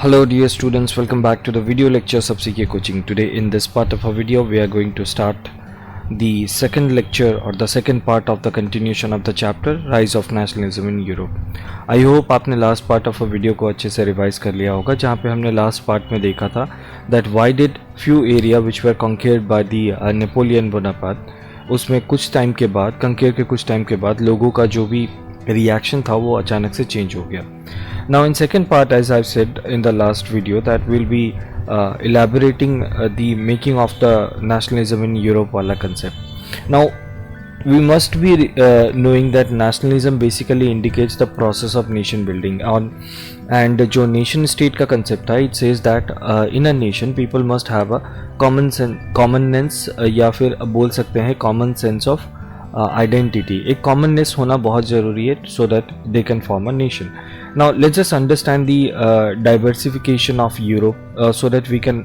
Hello dear students, welcome back to the video lectures of CK Coaching. Today in this part of our video we are going to start the second lecture or the second part of the continuation of the chapter Rise of Nationalism in Europe. I hope आपने last part of a video को अच्छे से revise कर लिया होगा, जहाँ पे हमने last part में देखा था that why did few area which were conquered by the Napoleon Bonaparte, उसमें कुछ टाइम के बाद conquer के कुछ टाइम के बाद लोगों का जो भी रिएक्शन था वो अचानक से चेंज हो गया. Now in second part, as I've said in the last video, that we'll be elaborating the making of the nationalism in Europe wala concept. Now we must be knowing that nationalism basically indicates the process of nation building on, and जो nation state का concept है, it says that in a nation people must have a commonness या फिर बोल सकते हैं common sense of identity. एक commonness होना बहुत ज़रूरी है so that they can form a nation. Now let's just understand the diversification of Europe so that we can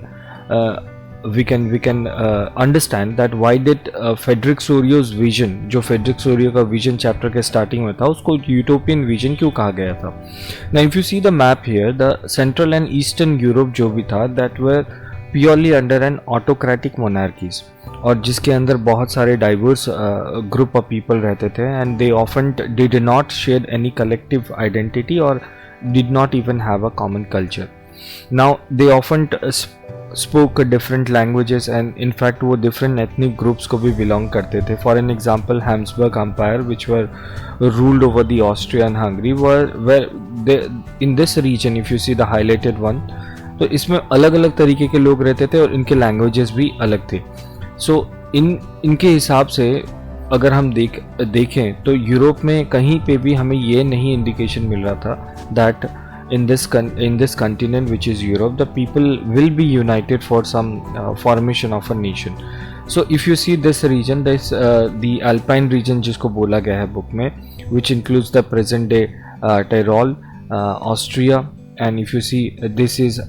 understand that why did Frederick Sorio's vision, जो Frederick Sorio का vision chapter के starting में था, उसको utopian vision क्यों कहा गया था. Now if you see the map here, the central and eastern Europe जो भी था, that were purely under an autocratic monarchies, और जिसके अंदर बहुत सारे डाइवर्स ग्रुप ऑफ पीपल रहते थे, and they often did not share any collective identity और did not even have a common culture. Now they often spoke different languages, and in fact वो different ethnic groups को भी belong करते थे. For an example, Habsburg empire which were ruled over the Austria and Hungary were in this region. If you see the highlighted one, तो इसमें अलग अलग तरीके के लोग रहते थे और इनके लैंग्वेजेस भी अलग थे. सो इनके हिसाब से अगर हम देखें तो यूरोप में कहीं पे भी हमें ये नहीं इंडिकेशन मिल रहा था that in this continent which is Europe, the people will be united for some formation of a nation. So if you see this region, this the Alpine region जिसको बोला गया है बुक में, which includes the present day Tyrol, Austria, and if you see this is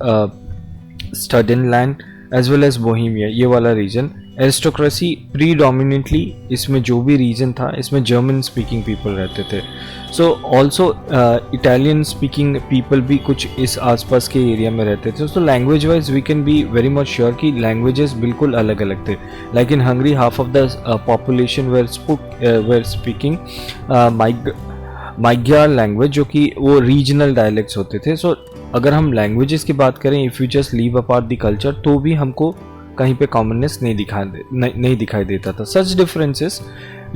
Sudetenland as well as Bohemia, ये वाला reason. Aristocracy predominantly इसमें जो भी रीजन था, इसमें जर्मन स्पीकिंग पीपल रहते थे. So also Italian speaking people भी कुछ इस आसपास के एरिया में रहते थे. So language wise we can be very much sure कि लैंग्वेजेस बिल्कुल अलग अलग थे. Like in Hungary half of the population were speaking Magyar language, जो कि वो रीजनल डायलेक्ट्स होते थे. सो अगर हम लैंग्वेजेस की बात करें, if you just leave apart the culture, तो भी हमको कहीं पे कॉमननेस नहीं दिखाई देता था. सच डिफरेंसेस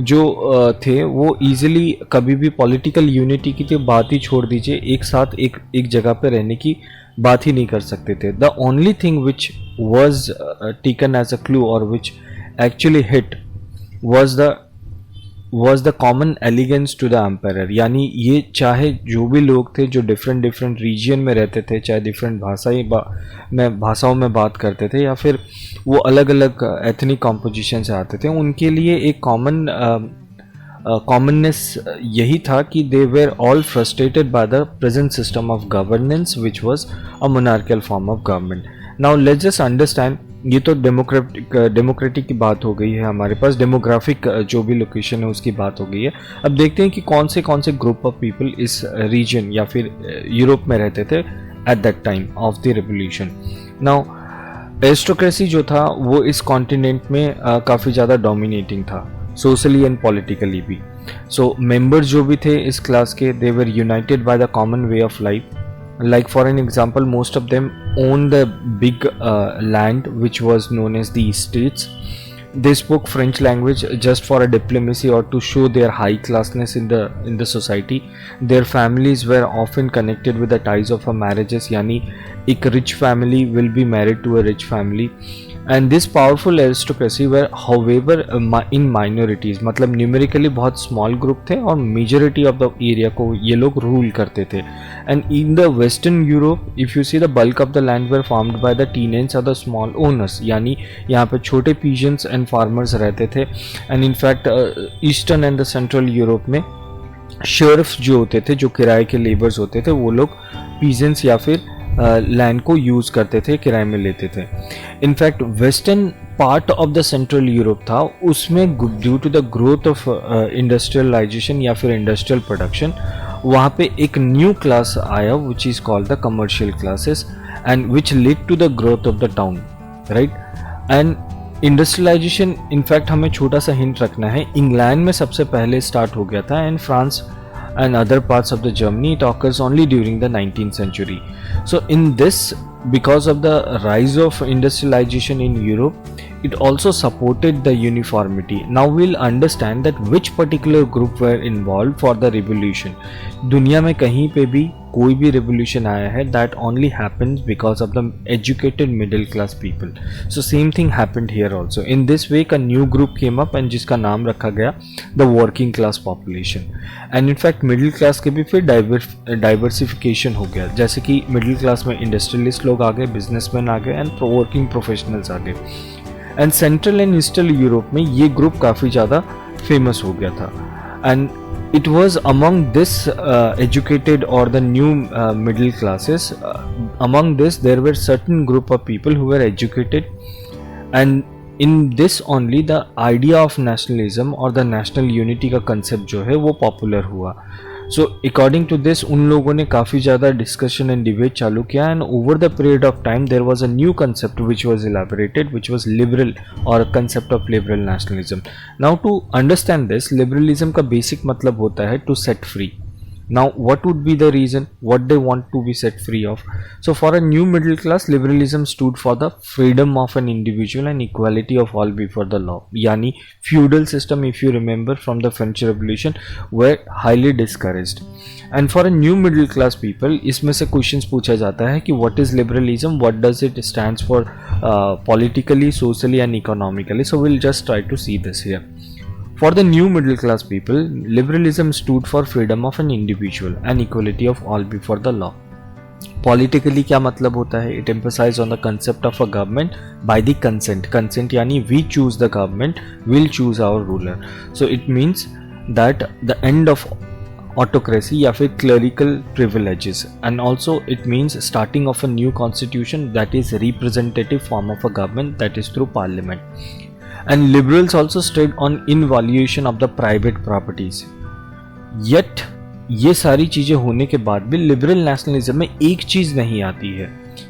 जो थे वो इजीली कभी भी पॉलिटिकल यूनिटी की तो बात ही छोड़ दीजिए, एक साथ एक जगह पे रहने की बात ही नहीं कर सकते थे. The only thing which was taken as a clue और which actually hit was the common elegance to the emperor. यानी ये चाहे जो भी लोग थे जो डिफरेंट रीजन में रहते थे, चाहे डिफरेंट भाषाओं में बात करते थे, या फिर वो अलग अलग एथनिक कॉम्पोजिशन से आते थे, उनके लिए एक कॉमननेस यही था कि they were all frustrated by the present system of governance which was a monarchial form of government. Now let's just understand. ये तो डेमोक्रेटिक की बात हो गई है, हमारे पास डेमोग्राफिक जो भी लोकेशन है उसकी बात हो गई है. अब देखते हैं कि कौन से ग्रुप ऑफ पीपल इस रीजन या फिर यूरोप में रहते थे at that time of the revolution. Now aristocracy जो था वो इस कॉन्टिनेंट में काफ़ी ज़्यादा डोमिनेटिंग था, सोशली एंड पॉलिटिकली भी. सो मेंबर्स जो भी थे इस क्लास के, they were united by the common way of life. Like for an example, most of them owned the big land which was known as the estates. They spoke French language just for a diplomacy or to show their high classness in the society. Their families were often connected with the ties of a marriages. यानी एक rich family will be married to a rich family. And this powerful aristocracy were however in minorities, मतलब numerically बहुत small group थे और majority of the area को ये लोग rule करते थे. And in the western Europe if you see the bulk of the land were farmed by the tenants और द स्मॉल ओनर्स, यानी यहाँ पे छोटे पीजेंट्स एंड फार्मर्स रहते थे. And in fact eastern and the central Europe में serfs जो होते थे, जो किराए के लेबर्स होते थे, वो लोग पीजेंट्स या फिर लैंड को यूज़ करते थे, किराए में लेते थे. In fact western part of the central Europe था, उसमें due to the growth of industrialisation या फिर इंडस्ट्रियल प्रोडक्शन, वहाँ पे एक न्यू क्लास आया which is called the commercial classes and which lead to the growth of the town, right. And industrialisation, in fact हमें छोटा सा हिंट रखना है, इंग्लैंड में सबसे पहले स्टार्ट हो गया था and France and other parts of the Germany it occurs only during the 19th century. So in this, because of the rise of industrialization in Europe, it also supported the uniformity. Now we'll understand that which particular group were involved for the revolution. दुनिया में कहीं पे भी कोई भी revolution आया है, that only happens because of the educated middle class people. So same thing happened here also. In this way a new group came up and जिसका नाम रखा गया the working class population. And in fact middle class के भी फिर diversification हो गया, जैसे कि middle class में industrialist लोग आ गए, businessmen आ गए and working professionals आ गए. And central and eastern Europe में ये ग्रुप काफ़ी ज़्यादा फेमस हो गया था. And it was among this educated or the new middle classes, among this there were certain group of people who were educated, and in this only the idea of nationalism or the national unity का concept जो है वो popular हुआ. So according to this उन लोगों ने काफ़ी ज़्यादा discussion and debate चालू किया, and over the period of time there was a new concept which was elaborated, which was liberal or a concept of liberal nationalism. Now to understand this, liberalism का basic मतलब होता है to set free. Now what would be the reason what they want to be set free of? So for a new middle class, liberalism stood for the freedom of an individual and equality of all before the law. Yani feudal system, if you remember from the French Revolution, were highly discouraged. And for a new middle class people, इसमें से questions पूछा जाता है कि what is liberalism, what does it stands for politically, socially and economically. So we'll just try to see this here. For the new middle class people, liberalism stood for freedom of an individual and equality of all before the law. Politically क्या मतलब होता है? It emphasizes on the concept of a government by the consent. Consent यानी we choose the government, we'll choose our ruler. So it means that the end of autocracy या फिर clerical privileges, and also it means starting of a new constitution that is representative form of a government, that is through parliament. And liberals also stood on invaluation of the private properties. Yet ये सारी चीजें होने के बाद भी liberal nationalism में एक चीज नहीं आती है.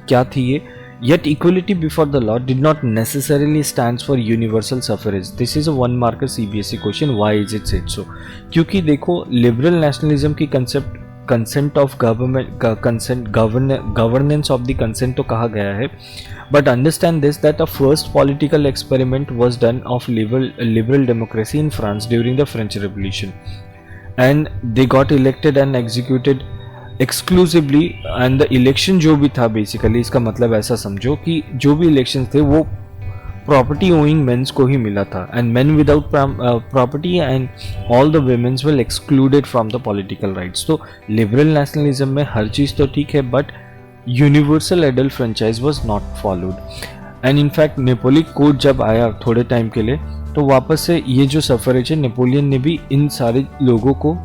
क्या थी ये? Yet equality before the law did not necessarily stands for universal suffrage. This is a one marker CBSE question. Why is it said so? क्योंकि देखो लिबरल नेशनलिज्म की concept consent of government consent governance of the consent तो कहा गया है, but understand this that a first political experiment was done of liberal democracy in France during the French Revolution, and they got elected and executed exclusively. and the election जो भी था basically, इसका मतलब ऐसा समझो कि जो भी elections थे वो प्रॉपर्टी ओइंग मेंस को ही मिला था, and men without property and all the womens will excluded from the political rights. तो लिबरल नेशनलिज्म में हर चीज़ तो ठीक है, but universal adult franchise was not followed. And in fact Napoleon code जब आया थोड़े टाइम के लिए, तो वापस से ये जो सफरेज है, नेपोलियन ने भी इन सारे लोगों को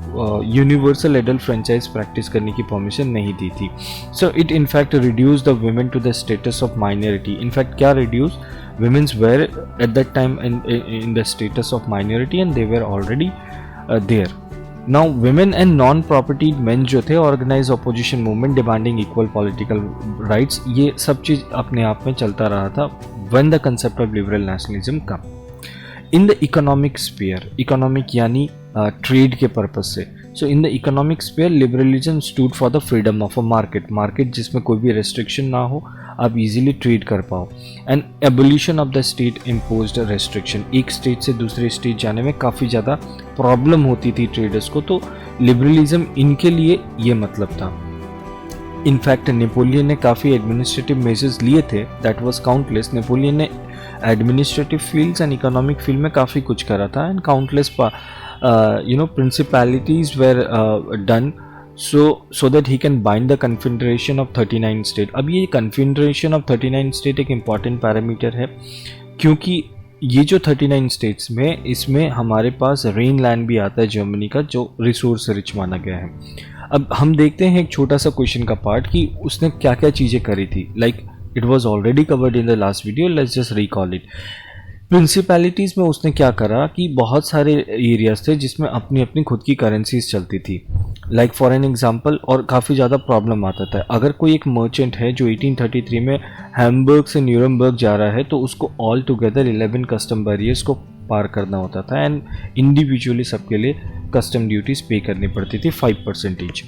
यूनिवर्सल एडल्ट फ्रेंचाइज प्रैक्टिस करने की परमिशन नहीं दी थी. So it in fact reduce the women to the status of minority. In fact क्या reduce? Women's were at that time in the status of minority and they were already there. Now women and non-propertied men जो थे organized opposition movement demanding equal political rights, ये सब चीज़ अपने आप में चलता रहा था when the concept of liberal nationalism come. In the economic sphere, economic यानी ट्रेड के पर्पज से, so in the economic sphere liberalism stood for the freedom of a market जिसमें कोई भी रेस्ट्रिक्शन ना हो, आप इजीली ट्रेड कर पाओ. And abolition of the state imposed restriction, एक स्टेट से दूसरे स्टेट जाने में काफ़ी ज़्यादा प्रॉब्लम होती थी ट्रेडर्स को, तो लिबरलिज्म इनके लिए ये मतलब था. इनफैक्ट नेपोलियन ने काफ़ी एडमिनिस्ट्रेटिव मेजर्स लिए थे, दैट वाज काउंटलेस. नेपोलियन ने administrative fields and economic field में काफ़ी कुछ करा था, and countless principalities were done so that he can bind the confederation of 39 state. अब ये confederation of 39 state एक important parameter है, क्योंकि ये जो 39 states में, इसमें हमारे पास रेन लैंड भी आता है जर्मनी का, जो रिसोर्स रिच माना गया है. अब हम देखते हैं एक छोटा सा क्वेश्चन का पार्ट कि उसने क्या क्या चीज़ें करी थी. Like it was already covered in the last video, let's just recall it. Principalities में उसने क्या करा कि बहुत सारे एरियाज थे जिसमें अपनी अपनी खुद की करेंसीज चलती थी, लाइक फॉर एन एग्जांपल, और काफ़ी ज़्यादा प्रॉब्लम आता था। अगर कोई एक मर्चेंट है जो 1833 में हैम्बर्ग से न्यूरमबर्ग जा रहा है तो उसको ऑल टुगेदर 11 कस्टम बैरियर्स को पार करना होता था एंड इंडिविजुअली सबके लिए कस्टम ड्यूटीज पे करनी पड़ती थी 5% ईच।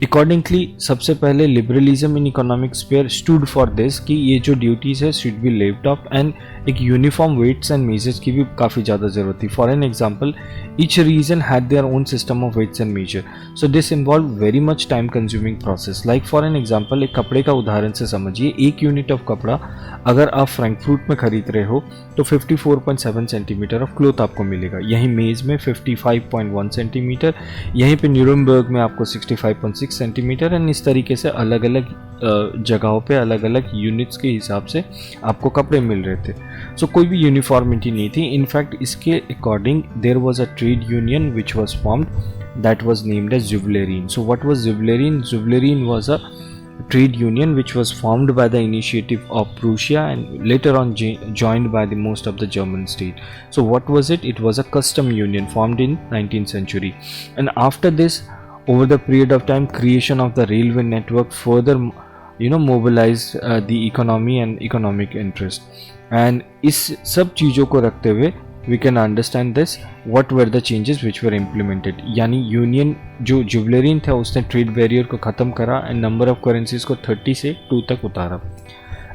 अकॉर्डिंगली सबसे पहले liberalism in economic sphere stood for this कि ये जो ड्यूटीज़ है should be lived off, and एक यूनिफॉर्म वेट्स एंड मेजर्स की भी काफ़ी ज़्यादा ज़रूरत थी। For an example, each region had their own system of weights and measure, so this involve very much time consuming process. Like for an example, एक कपड़े का उदाहरण से समझिए, एक यूनिट ऑफ कपड़ा अगर आप फ्रैंकफर्ट में खरीद रहे हो तो 54.7 सेंटीमीटर ऑफ क्लोथ आपको मिलेगा, यहीं मेज में 55.1 सेंटीमीटर, यहीं पे न्यूरमबर्ग में आपको 65.6 सेंटीमीटर, एंड इस तरीके से अलग अलग जगहों पे अलग अलग यूनिट्स के हिसाब से आपको कपड़े मिल रहे थे। सो कोई भी यूनिफॉर्मिटी नहीं थी। इनफैक्ट इसके according there was a trade union which was formed that was named as Zollverein. So what was Zollverein? Zollverein was a trade union which was formed by the initiative of Prussia and later on joined by the most of the German state. So what was it? It was a custom union formed in 19th century, and after this, over the period of time, creation of the railway network further mobilized the economy and economic interest, and इस सब चीज़ों को रखते हुए we can understand this what were the changes which were implemented। यानी union जो जुवलेरिन था उसने ट्रेड बैरियर को ख़त्म करा एंड नंबर ऑफ करेंसीज को 30 से 2 तक उतारा,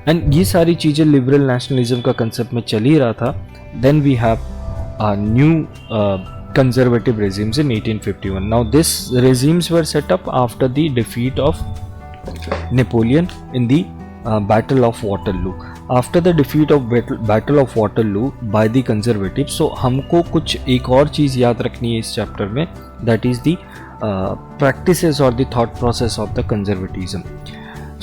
एंड ये सारी चीज़ें लिबरल नेशनलिज्म का कंसेप्ट में चल ही रहा था। Then we have new conservative regimes in 1851. Now these regimes were set up after the defeat of Napoleon in the Battle of Waterloo. After the defeat of Battle of Waterloo by the conservatives, so हमको कुछ एक और चीज़ याद रखनी है इस chapter में, that is the practices or the thought process of the conservatism.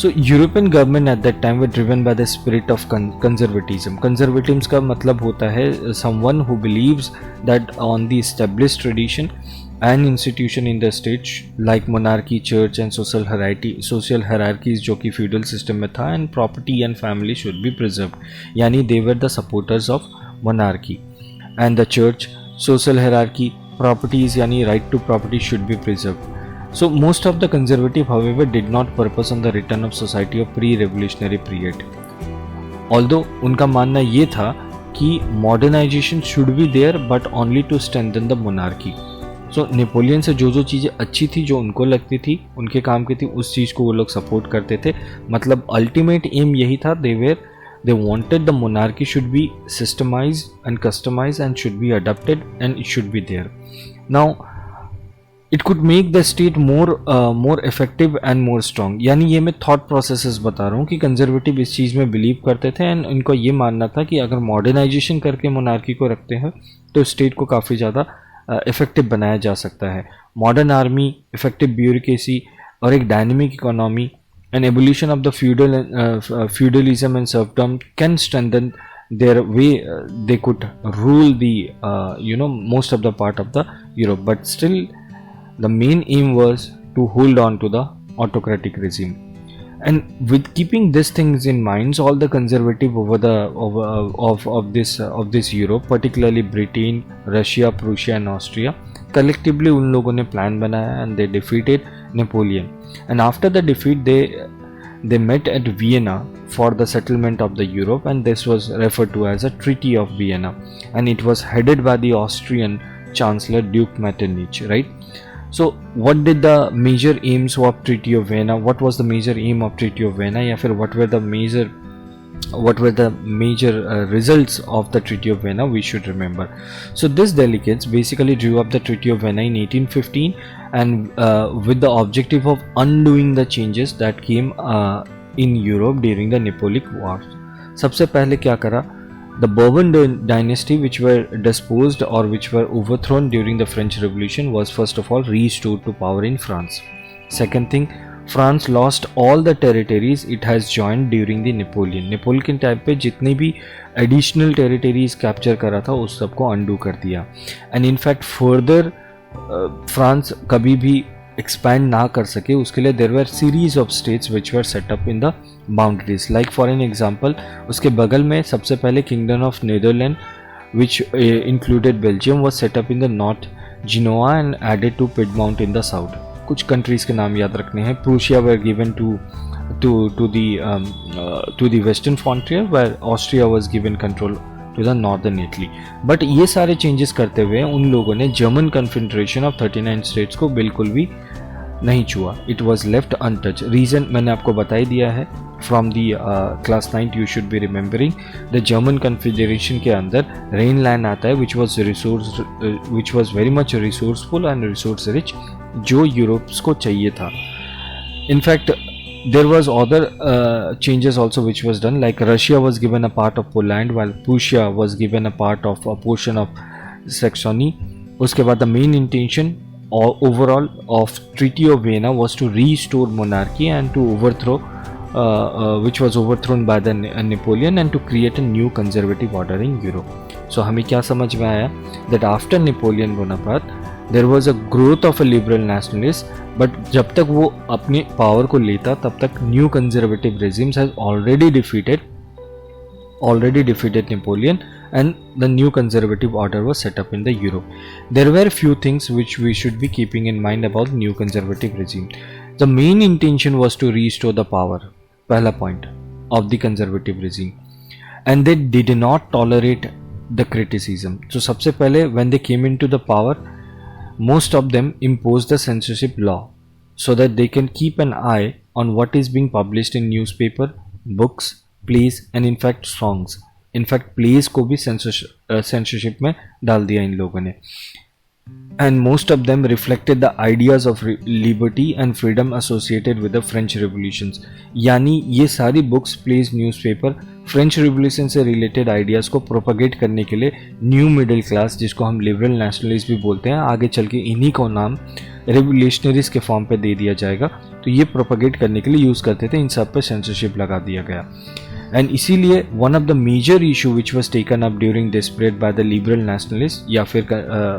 So European government at that time were driven by the spirit of conservatism. Conservatism का मतलब होता है someone who believes that on the established tradition and institution in the state like monarchy, church and social hierarchies जो कि feudal system में था, and property and family should be preserved. यानी they were the supporters of monarchy, and the church, social hierarchy, properties यानी right to property should be preserved. So most of the conservative however did not purpose on the return of society of pre-revolutionary period. Although उनका मानना ये था कि modernization should be there but only to strengthen the monarchy. So Napoleon से जो चीज़ें अच्छी थी, जो उनको लगती थी, उनके काम की थी, उस चीज़ को वो लोग सपोर्ट करते थे। मतलब अल्टीमेट एम यही था, they wanted the monarchy should be systemised and customised and should be adopted and it should be there. Now it could make the state more effective and more strong. यानी ये मैं thought processes बता रहा हूँ कि conservative इस चीज़ में believe करते थे एंड इनको ये मानना था कि अगर मॉडर्नाइजेशन करके मोनार्की को रखते हैं तो स्टेट को काफ़ी ज़्यादा इफेक्टिव बनाया जा सकता है। मॉडर्न आर्मी, इफेक्टिव ब्यूरोक्रेसी और एक dynamic economy and evolution of the feudalism and serfdom can strengthen their way they could rule the most of the part of the Europe, but still the main aim was to hold on to the autocratic regime. And with keeping these things in mind, all the conservative of this Europe, particularly Britain, Russia, Prussia and Austria, collectively उन लोगों ने plan बनाया and they defeated Napoleon. And after the defeat, they met at Vienna for the settlement of the Europe, and this was referred to as a Treaty of Vienna, and it was headed by the Austrian Chancellor Duke Metternich, right? So what did the major aims of Treaty of Vienna? What was the major aim of Treaty of Vienna? या फिर what were the major results of the Treaty of Vienna? We should remember. So these delegates basically drew up the Treaty of Vienna in 1815, and with the objective of undoing the changes that came in Europe during the Napoleonic Wars. सबसे पहले क्या करा? The Bourbon dynasty, which were deposed or which were overthrown during the French Revolution, was first of all restored to power in France. Second thing, France lost all the territories it has joined during the Napoleon के time पे जितने भी additional territories capture करा था उस सबको undo कर दिया, and in fact further France कभी भी expand ना कर सके उसके लिए there were series of states which were set up in the boundaries. Like for an example, उसके बगल में सबसे पहले kingdom of Netherland which included Belgium, was set up in the north, Genoa, and added to Piedmont in the south. कुछ countries के नाम याद रखने हैं. Prussia were given to the western frontier, where Austria was given control to the northern Italy. But ये सारे changes करते हुए उन लोगों ने जर्मन कन्फेडरेशन ऑफ 39 स्टेट्स को बिल्कुल भी नहीं छुआ. It was left untouched. Reason मैंने आपको बता ही दिया है. From the class 9 you should be remembering the German confederation के अंदर रेनलैंड आता है which was very much resourceful and resource rich, जो यूरोप्स को चाहिए था. In fact there was other changes also which was done, like Russia was given a part of Poland while Prussia was given a part of a portion of Saxony. उसके बाद the main intention overall of Treaty of Vienna was to restore monarchy and to overthrow which was overthrown by the Napoleon, and to create a new conservative order in Europe. So हमें क्या समझ में आया that after Napoleon Bonaparte there was a growth of a liberal nationalist, but जब तक वो अपने power को लेता तब तक new conservative regimes has already defeated Napoleon, and the new conservative order was set up in the Europe. There were few things which we should be keeping in mind about new conservative regime. The main intention was to restore the power, पहला point of the conservative regime, and they did not tolerate the criticism. So सबसे पहले when they came into the power, most of them imposed the censorship law so that they can keep an eye on what is being published in newspaper, books, plays and in fact songs. In fact plays को भी censorship में डाल दिया इन लोगों ने. And most of them reflected the ideas of liberty and freedom associated with the French revolutions. यानी ये सारी books, plays, newspaper French revolution से रिलेटेड आइडियाज़ को प्रोपगेट करने के लिए न्यू मिडिल क्लास, जिसको हम लिबरल नेशनलिस्ट भी बोलते हैं, आगे चल के इन्हीं को नाम रिवोल्यूशनरीज के फॉर्म पे दे दिया जाएगा, तो ये प्रोपगेट करने के लिए यूज़ करते थे. इन सब पे सेंसरशिप लगा दिया गया. एंड इसीलिए one of the major issue which was taken up during this period by the liberal nationalist, या फिर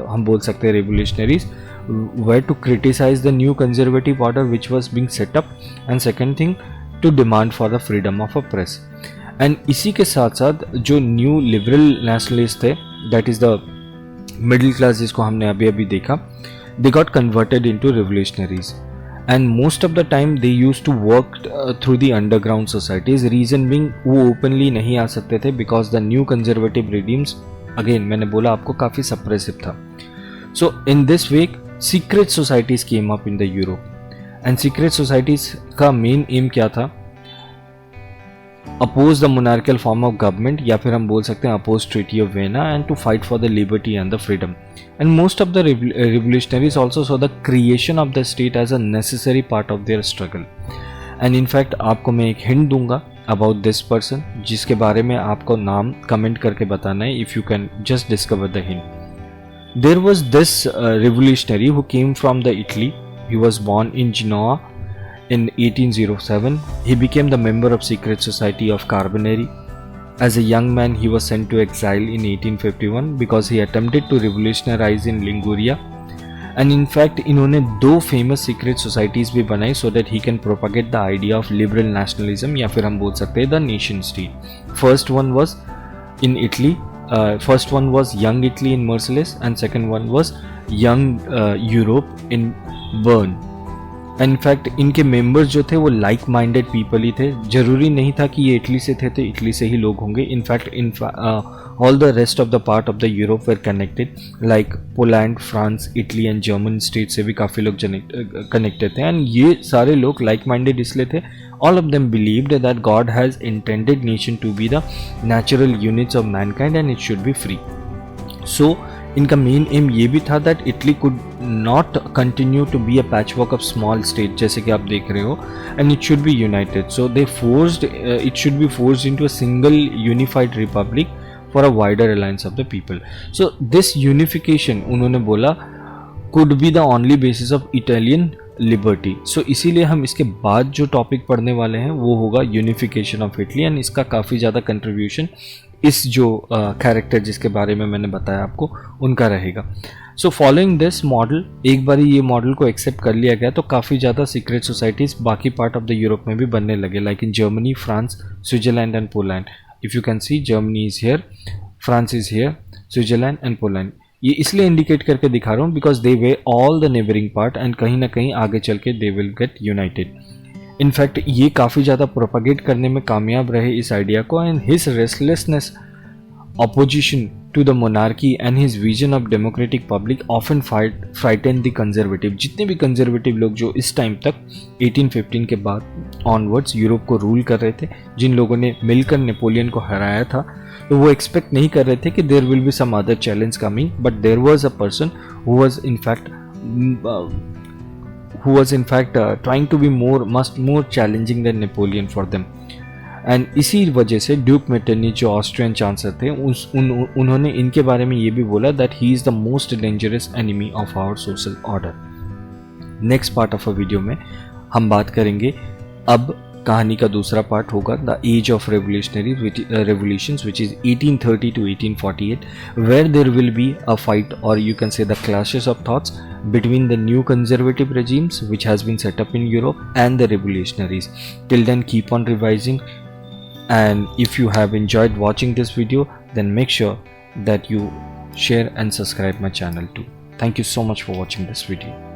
हम बोल सकते हैं revolutionaries, were to criticize the new conservative order which was being set up, and second thing to demand for the freedom of a press. And इसी के साथ साथ जो न्यू लिबरल नेशनलिस्ट थे, that is the middle class जिसको हमने अभी अभी देखा, they got converted into revolutionaries, and most of the time they use to work through the underground societies. Reason being वो ओपनली नहीं आ सकते थे because the new conservative regimes, again मैंने बोला आपको, काफ़ी सप्रेसिव था. So in this way secret societies came up in the Europe, and secret societies का मेन एम क्या था? Oppose the monarchial form of government, या फिर हम बोल सकते हैं oppose treaty of Vienna, and to fight for the liberty and the freedom. And most of the revolutionaries also saw the creation of the state as a necessary part of their struggle. And in fact आपको मैं एक hint दूंगा about this person, जिसके बारे में आपको नाम comment करके बताना है, if you can just discover the hint. There was this revolutionary who came from the Italy. He was born in Genoa in 1807. He became the member of secret society of Carbonari. As a young man, he was sent to exile in 1851 because he attempted to revolutionize in Liguria. And in fact, इन्होंने दो famous secret societies भी बनाई so that he can propagate the idea of liberal nationalism, या फिर हम बोल सकते हैं the nation state. First one was in Italy. First one was Young Italy in Marseilles, and second one was Young Europe in Bern. In fact इनके members जो थे वो लाइक माइंडेड पीपल ही थे. जरूरी नहीं था कि ये इटली से थे तो इटली से ही लोग होंगे. In fact all the rest of the part of the Europe were connected, like Poland, France, Italy and German state से भी काफ़ी लोग कनेक्टेड थे. एंड ये सारे लोग लाइक माइंडेड इसलिए थे, all of them believed that God has intended nation to be the natural units of mankind and it should be free. So इनका मेन एम ये भी था that Italy could not continue to be a patchwork of small state, जैसे कि आप देख रहे हो, and it should be united. So they forced it should be forced into a single unified republic for a wider alliance of the people. So this unification उन्होंने बोला could be the only basis of Italian liberty. So इसीलिए हम इसके बाद जो topic पढ़ने वाले हैं वो होगा यूनिफिकेशन ऑफ इटली, एंड इसका काफ़ी ज़्यादा कंट्रीब्यूशन इस जो कैरेक्टर जिसके बारे में मैंने बताया आपको उनका रहेगा. सो फॉलोइंग दिस मॉडल, एक बार ये मॉडल को एक्सेप्ट कर लिया गया तो काफ़ी ज़्यादा सीक्रेट सोसाइटीज़ बाकी पार्ट ऑफ द यूरोप में भी बनने लगे, like in Germany, France, Switzerland and Poland. If you can see, Germany is here, France is here, Switzerland and Poland. ये इसलिए इंडिकेट करके दिखा रहा हूँ because they way all the neighbouring part and कहीं ना कहीं आगे चल के they will get United. In fact ये काफ़ी ज़्यादा प्रोपागेट करने में कामयाब रहे इस आइडिया को, and his restlessness opposition to the monarchy and his vision of democratic public often frightened the conservative। जितने भी कंजर्वेटिव लोग जो इस टाइम तक 1815 के बाद ऑनवर्ड्स यूरोप को रूल कर रहे थे, जिन लोगों ने मिलकर नेपोलियन को हराया था, तो वो एक्सपेक्ट नहीं कर रहे थे कि there will be some other challenge coming, but there was a person who was in fact trying to be much more challenging than Napoleon for them। And इसी वजह से ड्यूक मेटरनी जो ऑस्ट्रियन चांसलर थे उन्होंने इनके बारे में ये भी बोला that he is the most dangerous enemy of our social order. Next part of a video में हम बात करेंगे, अब कहानी का दूसरा पार्ट होगा the age of revolutionary revolutions which is 1830 to 1848, where there will be a fight और you can say the clashes of thoughts between the new conservative regimes which has been set up in Europe and the revolutionaries। Till then, keep on revising, and if you have enjoyed watching this video, then make sure that you share and subscribe my channel too। Thank you so much for watching this video।